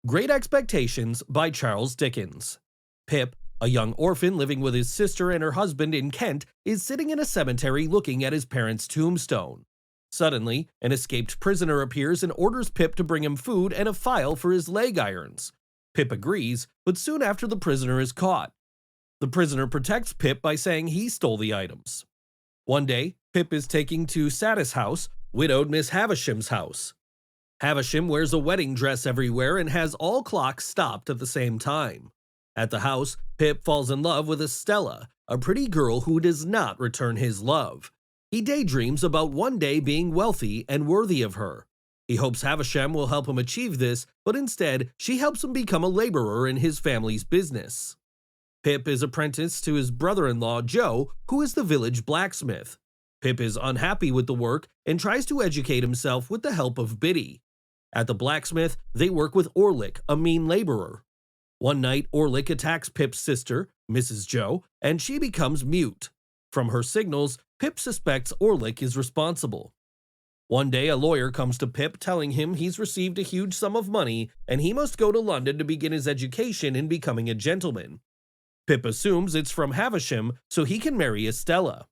Great Expectations by Charles Dickens. Pip, a young orphan living with his sister and her husband in Kent, is sitting in a cemetery looking at his parents' tombstone. Suddenly, an escaped prisoner appears and orders Pip to bring him food and a file for his leg irons. Pip agrees, but soon after the prisoner is caught. The prisoner protects Pip by saying he stole the items. One day, Pip is taken to Satis' house, widowed Miss Havisham's house. Havisham wears a wedding dress everywhere and has all clocks stopped at the same time. At the house, Pip falls in love with Estella, a pretty girl who does not return his love. He daydreams about one day being wealthy and worthy of her. He hopes Havisham will help him achieve this, but instead, she helps him become a laborer in his family's business. Pip is apprenticed to his brother-in-law Joe, who is the village blacksmith. Pip is unhappy with the work and tries to educate himself with the help of Biddy. At the blacksmith, they work with Orlick, a mean laborer. One night, Orlick attacks Pip's sister, Mrs. Joe, and she becomes mute. From her signals, Pip suspects Orlick is responsible. One day, a lawyer comes to Pip telling him he's received a huge sum of money and he must go to London to begin his education in becoming a gentleman. Pip assumes it's from Havisham so he can marry Estella.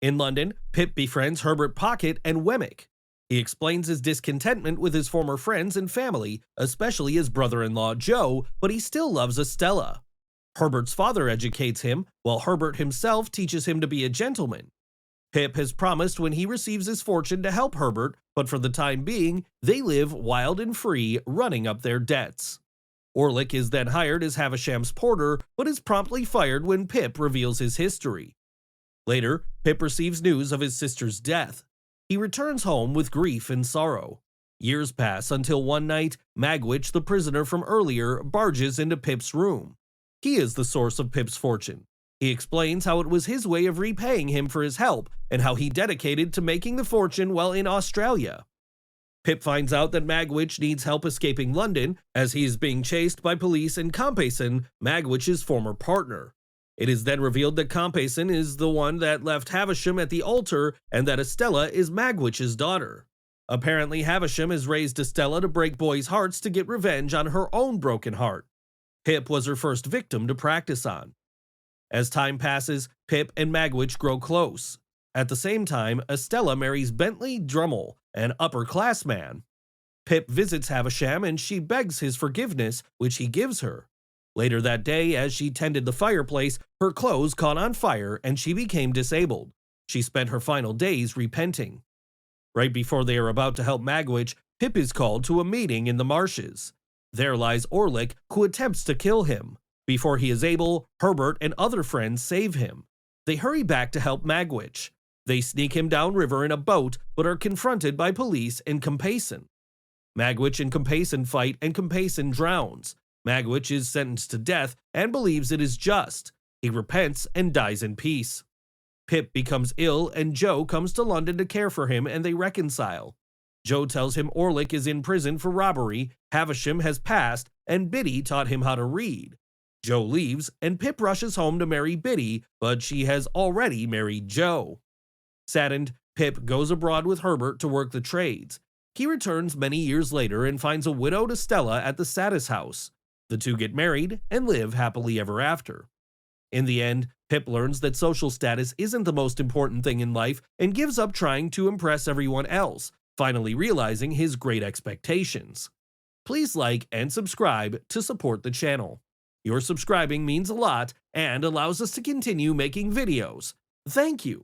In London, Pip befriends Herbert Pocket and Wemmick. He explains his discontentment with his former friends and family, especially his brother-in-law Joe, but he still loves Estella. Herbert's father educates him, while Herbert himself teaches him to be a gentleman. Pip has promised when he receives his fortune to help Herbert, but for the time being, they live wild and free, running up their debts. Orlick is then hired as Havisham's porter, but is promptly fired when Pip reveals his history. Later, Pip receives news of his sister's death. He returns home with grief and sorrow. Years pass until one night, Magwich, the prisoner from earlier, barges into Pip's room. He is the source of Pip's fortune. He explains how it was his way of repaying him for his help and how he dedicated to making the fortune while in Australia. Pip finds out that Magwich needs help escaping London as he is being chased by police and Compeyson, Magwich's former partner. It is then revealed that Compeyson is the one that left Havisham at the altar and that Estella is Magwich's daughter. Apparently, Havisham has raised Estella to break boys' hearts to get revenge on her own broken heart. Pip was her first victim to practice on. As time passes, Pip and Magwich grow close. At the same time, Estella marries Bentley Drummle, an upper-class man. Pip visits Havisham and she begs his forgiveness, which he gives her. Later that day, as she tended the fireplace, her clothes caught on fire and she became disabled. She spent her final days repenting. Right before they are about to help Magwich, Pip is called to a meeting in the marshes. There lies Orlick, who attempts to kill him. Before he is able, Herbert and other friends save him. They hurry back to help Magwich. They sneak him downriver in a boat, but are confronted by police and Compeyson. Magwich and Compeyson fight and Compeyson drowns. Magwich is sentenced to death and believes it is just. He repents and dies in peace. Pip becomes ill and Joe comes to London to care for him and they reconcile. Joe tells him Orlick is in prison for robbery, Havisham has passed, and Biddy taught him how to read. Joe leaves and Pip rushes home to marry Biddy, but she has already married Joe. Saddened, Pip goes abroad with Herbert to work the trades. He returns many years later and finds a widowed Estella at the Satis house. The two get married and live happily ever after. In the end, Pip learns that social status isn't the most important thing in life and gives up trying to impress everyone else, finally realizing his great expectations. Please like and subscribe to support the channel. Your subscribing means a lot and allows us to continue making videos. Thank you.